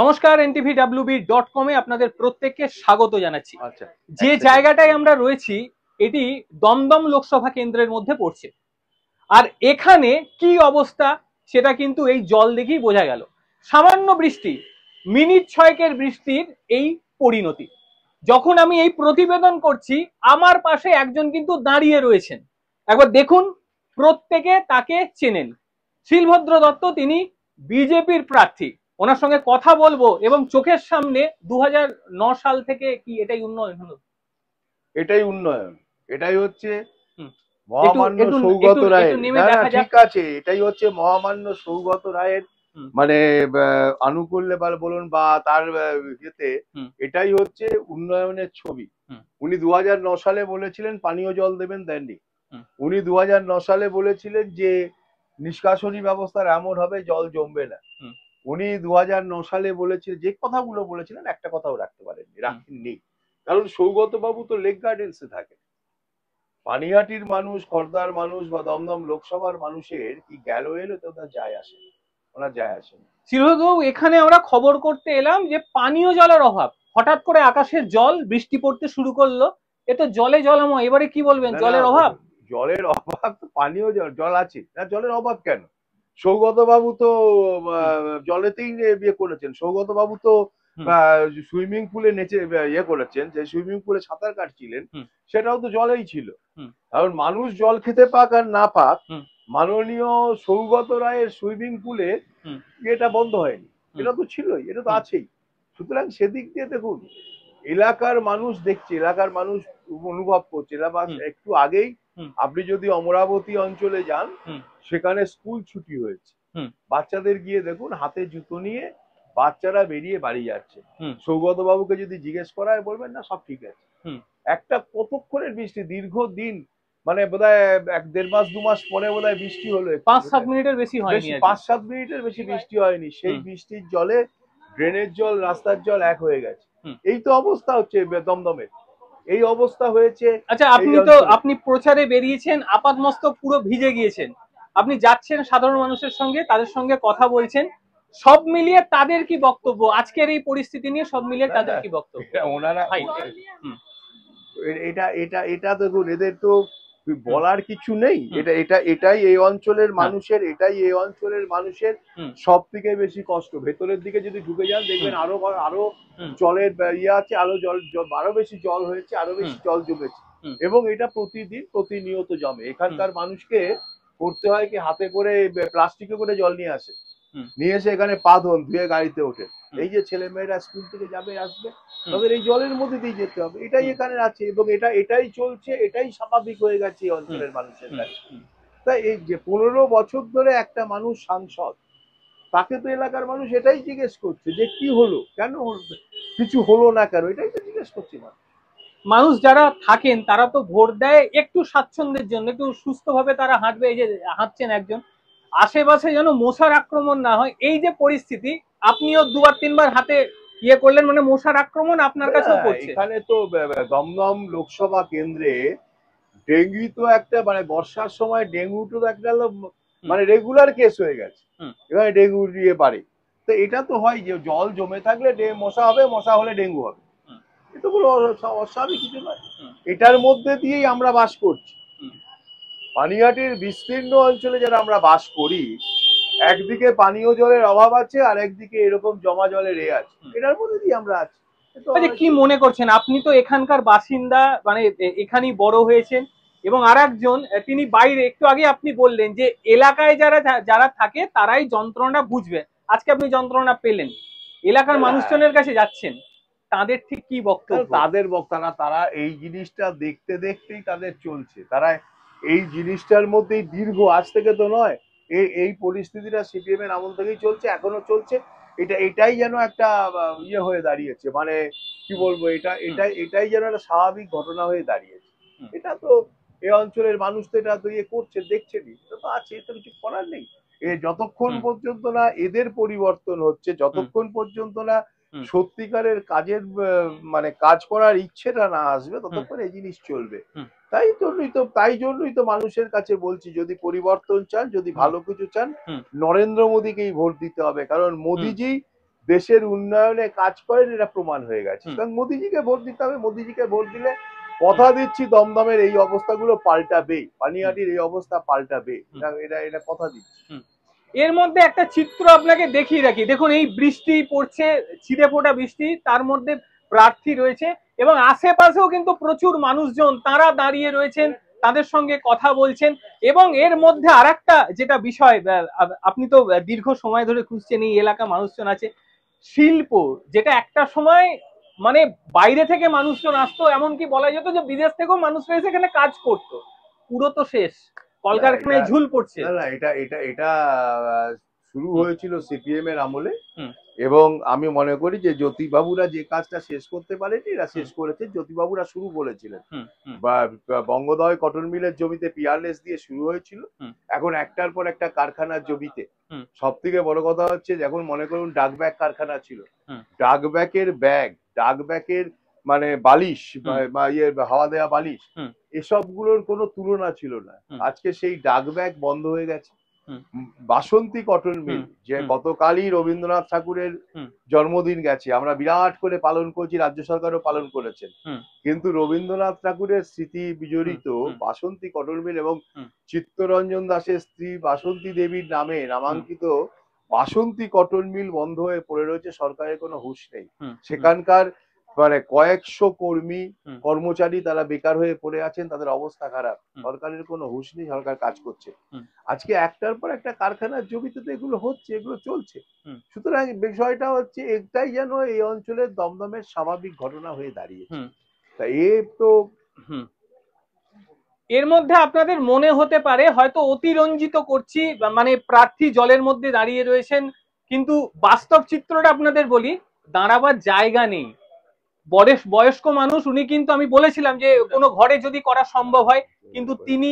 নমস্কার, ntvwb.com এ আপনাদের প্রত্যেককে স্বাগত জানাচ্ছি। আচ্ছা, যে জায়গাটায় আমরা রয়েছি এটি দমদম লোকসভা কেন্দ্রের মধ্যে পড়ছে, আর এখানে কি অবস্থা সেটা কিন্তু এই জল দেখেই বোঝা গেল। সামান্য বৃষ্টি, মিনিট ছয়েকের বৃষ্টির এই পরিণতি। যখন আমি এই প্রতিবেদন করছি আমার পাশে একজন কিন্তু দাঁড়িয়ে রয়েছেন, একবার দেখুন, প্রত্যেকে তাকে চেনেন, শিলভদ্র দত্ত। তিনি বিজেপির প্রার্থী। ওনার সঙ্গে কথা বলবো এবং চোখের সামনে 2009 সাল থেকে কি এটাই উন্নয়ন হলো? এটাই উন্নয়ন, এটাই হচ্ছে হুম, মহামান্য একটু সৌগত রায়ের। নেমে না না, দেখা যাক। ঠিক আছে, এটাই হচ্ছে মহামান্য সৌগত রায়ের মানে আনুকূল্যে বলুন বা তার ইয়েতে এটাই হচ্ছে উন্নয়নের ছবি। উনি 2009 সালে বলেছিলেন পানীয় জল দেবেন, দেননি। উনি 2009 সালে বলেছিলেন যে নিষ্কাশনী ব্যবস্থার এমন হবে জল জমবে না। উনি 2009 সালে বলেছিলেন, যে কথাগুলো বলেছিলেন একটা কথাও রাখতে পারেননি, রাখেননি। কারণ সৌগত বাবু তো লেক গার্ডেন্সে থাকে। পানিহাটির মানুষ, খড়দার মানুষ বা দমদম লোকসভার মানুষের কি গেল এলো তো ওটা যায় আসে, ওনার যায় আসে না। শিলবাবু, এখানে আমরা খবর করতে এলাম যে পানীয় জলের অভাব, হঠাৎ করে আকাশের জল বৃষ্টি পড়তে শুরু করলো, এ তো জলে জলময়। এবারে কি বলবেন, না না, জলের অভাব? জলের অভাব, পানীয় জল, জল আছে না, জলের অভাব কেন? সৌগত বাবু তো জলেতেই বিয়ে করেছেন। সৌগত বাবু তো সুইমিং পুলে নেচে ইয়ে করেছেন, যে সুইমিং পুলে সাঁতার কাটছিলেন সেটাও তো জলেই ছিল। কারণ মানুষ জল খেতে পাক আর না পাক, মাননীয় সৌগত রায়ের সুইমিং পুলে এটা বন্ধ হয়নি, এটা তো ছিলই, এটা তো আছেই। সুতরাং সেদিক দিয়ে দেখুন, এলাকার মানুষ দেখছে, এলাকার মানুষ অনুভব করছে। একটু আগেই আপনি যদি অমরাবতী অঞ্চলে যান, সেখানে স্কুল ছুটি হয়েছে, বাচ্চাদের গিয়ে দেখুন হাতে জুতো নিয়ে বাচ্চারা বেরিয়ে বাড়ি যাচ্ছে। সৌগত বাবুকে যদি জিজ্ঞেস করা হয় বলবেন না সব ঠিক আছে। একটা কতক্ষণের বৃষ্টি, দীর্ঘদিন, মানে বোধহয় 1-1.5 মাস 2 মাস পরে বোধহয় বৃষ্টি হলো, 5-7 মিনিটের বেশি হয়নি, 5-7 মিনিটের বেশি বৃষ্টি হয়নি। সেই বৃষ্টির জলে ড্রেনের জল, রাস্তার জল এক হয়ে গেছে। এই তো অবস্থা হচ্ছে দমদমের, এই অবস্থা হয়েছে। আচ্ছা, আপনি প্রচারে বেরিয়েছেন, আপাতমস্তক পুরো ভিজে গিয়েছেন, আপনি যাচ্ছেন সাধারণ মানুষের সঙ্গে, তাদের সঙ্গে কথা বলছেন, সব মিলিয়ে তাদের কি বক্তব্য আজকের এই পরিস্থিতি নিয়ে? সব মিলিয়ে তাদের কি বক্তব্য? ওনারা এটা এটা এটা দেখুন, এদের তো বলার কিছু নেই। এটাই এই অঞ্চলের মানুষের, এটাই এই অঞ্চলের মানুষের সব থেকে বেশি কষ্ট। ভেতরের দিকে যদি ঢুকে যান দেখবেন আরো জলের ইয়ে আছে, আরো বেশি জল হয়েছে, আরো বেশি জল জমেছে, এবং এটা প্রতিদিন প্রতিনিয়ত জমে। এখানকার মানুষকে করতে হয় কি, হাতে করে প্লাস্টিকে করে জল নিয়ে আসে, নিয়ে এসে এখানে পা ধোন, ধুয়ে গাড়িতে ওঠে। এই যে ছেলে মেয়েরা স্কুল থেকে যাবে আসবে, তাদের এই জলের মধ্যে দিয়ে যেতে হবে, এটাই এখানে আছে, এবং এটাই চলছে, এটাই স্বাভাবিক হয়ে গেছে এই অঞ্চলের মানুষের কাছে। তাই এই যে 15 বছর ধরে একটা মানুষ সাংসদ, তাকে তো এলাকার মানুষ এটাই জিজ্ঞেস করছে যে কি হলো, কেন হলো, কিছু হলো না কেন, এটাই তো জিজ্ঞেস করছে মানুষ। যারা থাকেন তারা তো ভোট দেয় একটু স্বাচ্ছন্দ্যের জন্য, একটু সুস্থভাবে তারা হাঁটবে। এই যে হাঁটছেন একজন, আশেপাশে যেন মশার আক্রমণ না হয়, এই যে পরিস্থিতি, আপনিও 2-3 বার হাতে ইয়ে করলেন, মানে মশার আক্রমণ আপনার কাছেও পড়ছে। এখানে তো দমদম লোকসভা কেন্দ্রে ডেঙ্গু তো একটা, মানে বর্ষার সময় ডেঙ্গু তো একটা মানে রেগুলার কেস হয়ে গেছে। এখানে ডেঙ্গু দিয়ে পারে, তো এটা তো হয় যে জল জমে থাকলে মশা হবে, মশা হলে ডেঙ্গু হবে, এটা কোনো অস্বাভাবিক কিছু নয়। এটার মধ্যে দিয়েই আমরা বাস করছি। পানিহাটির বিস্তীর্ণ অঞ্চলে যারা আমরা বাস করি, একদিকে পানীয় জলের অভাব আছে, আর একদিকে এরকম জমা জলের আছে, এটার মধ্যে দিয়ে আমরা আছি। কি মনে করছেন, আপনি তো এখানকার বাসিন্দা, মানে এখানেই বড় হয়েছেন, এবং আর একজন তিনি বাইরে। একটু আগে আপনি বললেন যে এলাকায় যারা থাকে তারাই যন্ত্রণা বুঝবে, আজকে আপনি যন্ত্রণা পেলেন, এলাকার মানুষজনের কাছে যাচ্ছেন, তাদের ঠিক কি বক্তব্য? তাদের বক্তব্য, তারা এই জিনিসটা দেখতে দেখতেই তাদের চলছে, তারা এই জিনিসটার মধ্যেই দীর্ঘ, আজ থেকে তো নয়, এই পরিস্থিতিটা সিপিএম এর আমল থেকেই চলছে, এখনো চলছে। এটাই যেন একটা ইয়ে হয়ে দাঁড়িয়েছে, মানে কি বলবো, এটাই যেন একটা স্বাভাবিক ঘটনা হয়ে দাঁড়িয়েছে। এটা তো এই অঞ্চলের মানুষ তো এটা তো ইয়ে করছে, দেখছেনি, এটা তো আছে, এটা কিছু করার নেই। যতক্ষণ পর্যন্ত না এদের পরিবর্তন হচ্ছে, যতক্ষণ পর্যন্ত না সত্যিকারের কাজের মানে কাজ করার ইচ্ছেটা না আসবে, ততক্ষণ এই জিনিস চলবে। তাই জন্যই তো মানুষের কাছে বলছি, যদি পরিবর্তন চান, যদি ভালো কিছু চান, নরেন্দ্র মোদীকেই ভোট দিতে হবে। কারণ মোদীজি দেশের উন্নয়নে কাজ করেন, এটা প্রমাণ হয়ে গেছে। সুতরাং মোদিজিকে ভোট দিতে হবে। মোদিজিকে ভোট দিলে কথা দিচ্ছি দমদমের এই অবস্থাগুলো পাল্টাবে, পানিহাটির এই অবস্থা পাল্টাবে, এটা এটা কথা দিচ্ছি। এর মধ্যে একটা চিত্র আপনাকে দেখিয়ে রাখি, দেখুন এই বৃষ্টি পড়ছে, ছিটে ফোটা বৃষ্টি, তার মধ্যে প্রার্থী রয়েছে এবং আশেপাশেও কিন্তু প্রচুর মানুষজন তারা দাঁড়িয়ে রয়েছেন, তাদের সঙ্গে কথা বলছেন। এবং এর মধ্যে আরেকটা যেটা বিষয়, আপনি তো দীর্ঘ সময় ধরে খুঁজছেন, এই এলাকা মানুষজন আছে, শিল্প, যেটা একটা সময় মানে বাইরে থেকে মানুষজন আসতো, এমনকি বলা যেত যে বিদেশ থেকেও মানুষরা এসে এখানে কাজ করতো, পুরো তো শেষ, কলকারখানায় ঝুল পড়ছে। না, এটা এটা এটা শুরু হয়েছিল সিপিএম এর আমলে, এবং আমি মনে করি যে জ্যোতিবাবুরা যে কাজটা শেষ করতে পারেনি এরা শেষ করেছে। জ্যোতিবাবুরা শুরু করেছিলেন, বা বঙ্গদয় কটন মিলের জমিতে পিয়ারলেস দিয়ে শুরু হয়েছিল, এখন একটার পর একটা কারখানার জমিতে। সব থেকে বড় কথা হচ্ছে, যখন মনে করুন ডাক ব্যাগ কারখানা ছিল, ডাক ব্যাগের মানে বালিশ বা ইয়ে হাওয়া দেওয়া বালিশ, এসবগুলোর কোনো তুলনা ছিল না। আজকে সেই ডাক ব্যাগ বন্ধ হয়ে গেছে। বাসন্তী কটন মিল, যে গতকালই রবীন্দ্রনাথ ঠাকুরের জন্মদিন গেছে, আমরা বিরাট করে পালন করছি, রাজ্য সরকারও পালন করেছেন, কিন্তু রবীন্দ্রনাথ ঠাকুরের স্মৃতি বিজড়িত বাসন্তী কটন মিল এবং চিত্তরঞ্জন দাসের স্ত্রী বাসন্তী দেবীর নামে নামাঙ্কিত বাসন্তী কটন মিল বন্ধ হয়ে পড়ে রয়েছে। সরকারের কোনো হুঁশ নেই। সেখানকার মানে কয়েকশো কর্মচারী তারা বেকার হয়ে পড়ে আছেন, তাদের অবস্থা খারাপ, সরকারের কোনো হুঁশ নেই, সরকার কাজ করছে। আজকে একটার পর একটা কারখানার জমিতে তো এগুলো হচ্ছে, এগুলো চলছে। সুতরাং বিষয়টা হচ্ছে এটাই যেন এই অঞ্চলের দমদমের স্বাভাবিক ঘটনা হয়ে দাঁড়িয়েছে। তা তো এর মধ্যে আপনাদের মনে হতে পারে হয়তো অতিরঞ্জিত করছি, মানে প্রার্থী জলের মধ্যে দাঁড়িয়ে রয়েছেন, কিন্তু বাস্তব চিত্রটা আপনাদের বলি, দাঁড়াবার জায়গা নেই। বয়স্ক মানুষ, উনি কিন্তু, আমি বলেছিলাম যে কোনো ঘরে যদি করা সম্ভব হয়, কিন্তু তিনি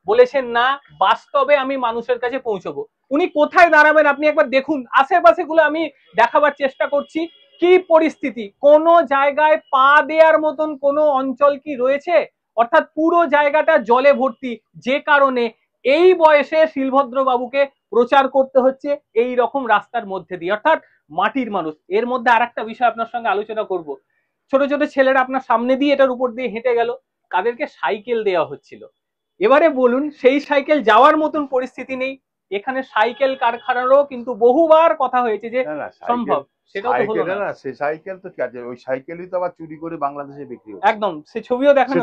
বলেছেন না, বাস্তবে আমি মানুষের কাছে পৌঁছবো। উনি কোথায় দাঁড়াবেন আপনি একবার দেখুন, আশেপাশে গুলো আমি দেখাবার চেষ্টা করছি কি পরিস্থিতি, কোন জায়গায় পা দেওয়ার মতন কোনো অঞ্চল কি রয়েছে? অর্থাৎ পুরো জায়গাটা জলে ভর্তি, যে কারণে এই বয়সে শিলভদ্র বাবুকে প্রচার করতে হচ্ছে এই রকম রাস্তার মধ্যে দিয়ে, অর্থাৎ মাটির মানুষ। এর মধ্যে আরেকটা বিষয় আপনার সঙ্গে আলোচনা করব, ছোট ছোট ছেলেরা আপনার সামনে দিয়ে এটার উপর দিয়ে হেঁটে গেল, তাদেরকে সাইকেল দেওয়া হচ্ছিল। এবারে বলুন, সেই সাইকেল যাওয়ার মতন পরিস্থিতি নেই। এখানে সাইকেল কারখানারও কিন্তু বহুবার কথা হয়েছে যে সম্ভব, সেটাও তো হলো না। সে সাইকেল তো কি আছে, ওই সাইকেলই তো আবার চুরি করে বাংলাদেশে বিক্রি হচ্ছে। একদম, সে ছবিও দেখানো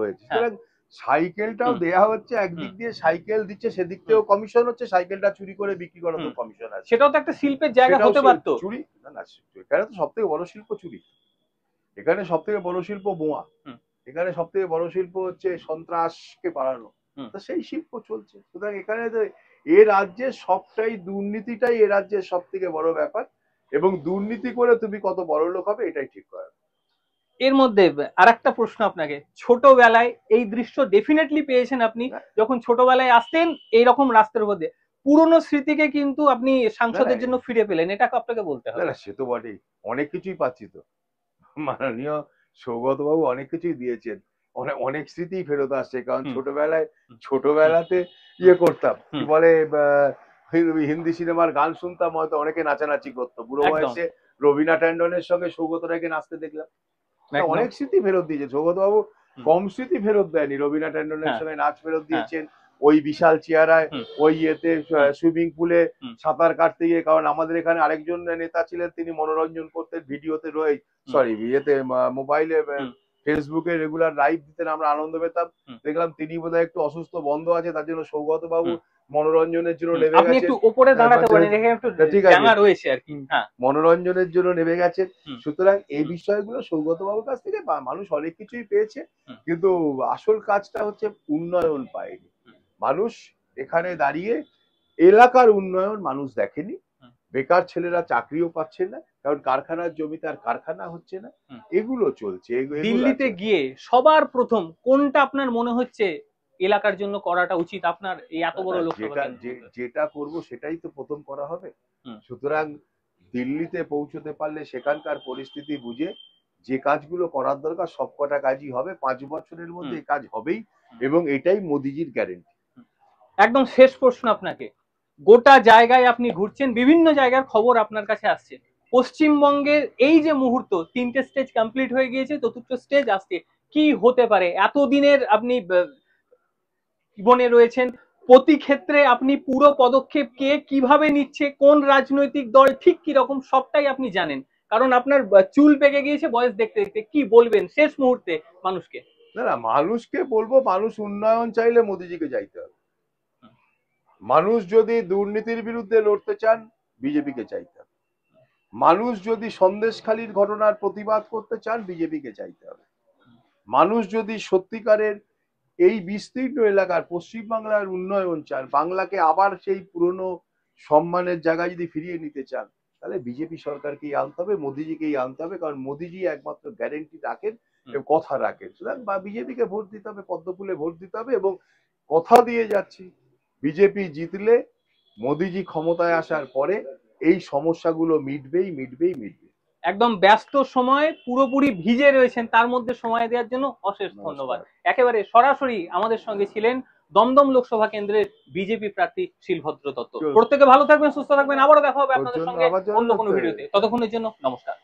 হয়েছে। সাইকেলটাও দেয়া হচ্ছে, একদিক দিয়ে সাইকেল দিচ্ছে, সেদিক থেকেও কমিশন হচ্ছে, সাইকেলটা চুরি করে বিক্রি করার তো কমিশন আছে। সেটাও তো একটা শিল্পের জায়গা হতে পারতো। চুরি না, এখানে তো সব থেকে বড় শিল্প চুরি, এখানে সব থেকে বড় শিল্প বোমা, এখানে সব থেকে বড় শিল্প হচ্ছে সন্ত্রাসকে বাড়ানো, তো সেই শিল্প চলছে। সুতরাং এখানে তো এ রাজ্যের সবটাই দুর্নীতিটাই এ রাজ্যের সব থেকে বড় ব্যাপার, এবং দুর্নীতি করে তুমি কত বড় লোক হবে এটাই ঠিক করা। এর মধ্যে আরেকটা প্রশ্ন আপনাকে, ছোটবেলায় এই দৃশ্য ডেফিনেটলি পেয়েছেন আপনি, যখন ছোটবেলায় আসতেন এইরকম রাস্তার মধ্যে, পুরনো স্মৃতিকে কিন্তু আপনি সাংসদের জন্য ফিরে পেলেন, এটা আপনাকে বলতে হবে। সে তো বটেই, অনেক কিছুই পাচ্ছি তো, মাননীয় সৌগত বাবু অনেক কিছুই দিয়েছেন, অনেক স্মৃতি ফেরত আসছে। কারণ ছোটবেলাতে ইয়ে করতাম, কি বলে, হিন্দি সিনেমার গান শুনতাম, হয়তো অনেকে নাচানাচি করতো, বুড়ো বয়সে রবিনা ট্যান্ডনের সঙ্গে সৌগত রায়কে নাচতে দেখলাম, অনেক স্মৃতি ফেরত দিয়েছে সৌগত বাবু। কম স্মৃতি ফেরত দেয়নি, রবিনা ট্যান্ডনের সঙ্গে নাচ ফেরত দিয়েছেন, ওই বিশাল চেয়ারায় ওই ইয়েতে সুইমিং পুলে সাঁতার কাটতে গিয়ে। কারণ আমাদের এখানে আরেকজন নেতা ছিলেন, তিনি মনোরঞ্জন করতেন, ভিডিওতে ইয়েতে মোবাইলে ফেসবুকে রেগুলার লাইভ দিতেন, আমরা আনন্দ পেতাম। দেখলাম তিনি বোধহয় একটু অসুস্থ, বন্ধ আছে, তার জন্য সৌগত বাবু মনোরঞ্জনের জন্য নেমে গেছেন। একটু উপরে দাঁড়াতে পারেন, একটু জায়গা রয়েছে আর কি, মনোরঞ্জনের জন্য নেমে গেছেন। সুতরাং এই বিষয়গুলো সৌগত বাবুর কাছ থেকে মানুষ অনেক কিছুই পেয়েছে, কিন্তু আসল কাজটা হচ্ছে উন্নয়ন পায়নি মানুষ। এখানে দাঁড়িয়ে এলাকার উন্নয়ন মানুষ দেখেনি, বেকার ছেলেরা চাকরিও পাচ্ছে না, কারণ কারখানার জমিতে আর কারখানা হচ্ছে না, এগুলো চলছে। দিল্লিতে গিয়ে সবার প্রথম কোনটা আপনার মনে হচ্ছে এলাকার জন্য করাটা উচিত আপনার, এই এত বড় লোকসভা যেটা করব সেটাই তো প্রথম করা হবে। সুতরাং দিল্লিতে পৌঁছতে পারলে সেখানকার পরিস্থিতি বুঝে যে কাজগুলো করার দরকার সব কটা কাজই হবে, 5 বছরের মধ্যে এই কাজ হবেই, এবং এটাই মোদিজির গ্যারেন্টি। একদম শেষ প্রশ্ন আপনাকে, গোটা জায়গায় আপনি ঘুরছেন, বিভিন্ন জায়গার খবর আপনার কাছে আসছে, পশ্চিমবঙ্গের এই যে মুহূর্ত, 3টে স্টেজ কমপ্লিট হয়ে গিয়েছে, 4র্থ স্টেজ আসছে, কি হতে পারে? এতদিনের আপনি জীবনে রয়েছেন, প্রতি ক্ষেত্রে আপনি পুরো পদক্ষেপ কে কিভাবে নিচ্ছে, কোন রাজনৈতিক দল ঠিক কি রকম, সবটাই আপনি জানেন, কারণ আপনার চুল পেকে গিয়েছে বয়স দেখতে দেখতে। কি বলবেন শেষ মুহূর্তে মানুষকে? না না, মানুষকে বলবো, মানুষ উন্নয়ন চাইলে মোদিজিকে চাইতে হবে। মানুষ যদি দুর্নীতির বিরুদ্ধে লড়তে চান, বিজেপিকে চাইতে হবে। মানুষ যদি সন্দেশখালির ঘটনার প্রতিবাদ করতে চান, বিজেপিকে চাইতে হবে। মানুষ যদি সত্যিকারের এই বিস্তীর্ণ এলাকার পশ্চিমবাংলার উন্নয়ন চান, বাংলাকে আবার সেই পুরনো সম্মানের জায়গায় যদি ফিরিয়ে নিতে চান, তাহলে বিজেপি সরকারকেই আনতে হবে, মোদিজিকেই আনতে হবে। কারণ মোদিজি একমাত্র গ্যারেন্টি রাখেন এবং কথা রাখেন। সুতরাং বা বিজেপিকে ভোট দিতে হবে, পদ্মফুলে ভোট দিতে হবে। এবং কথা দিয়ে যাচ্ছি, বিজেপি জিতলে, মোদিজি ক্ষমতায় আসার পরে এই সমস্যাগুলো মিটবেই মিটবেই মিটবে। একদম ব্যস্ত সময় পুরোপুরি ভিজে রয়েছেন, তার মধ্যে সময় দেওয়ার জন্য অশেষ ধন্যবাদ। একেবারে সরাসরি আমাদের সঙ্গে ছিলেন দমদম লোকসভা কেন্দ্রের বিজেপি প্রার্থী শিলভদ্র দত্ত। প্রত্যেকে ভালো থাকবেন, সুস্থ থাকবেন, আবারও দেখা হবে আপনাদের সঙ্গে অন্য কোনো ভিডিওতে। ততক্ষণের জন্য নমস্কার।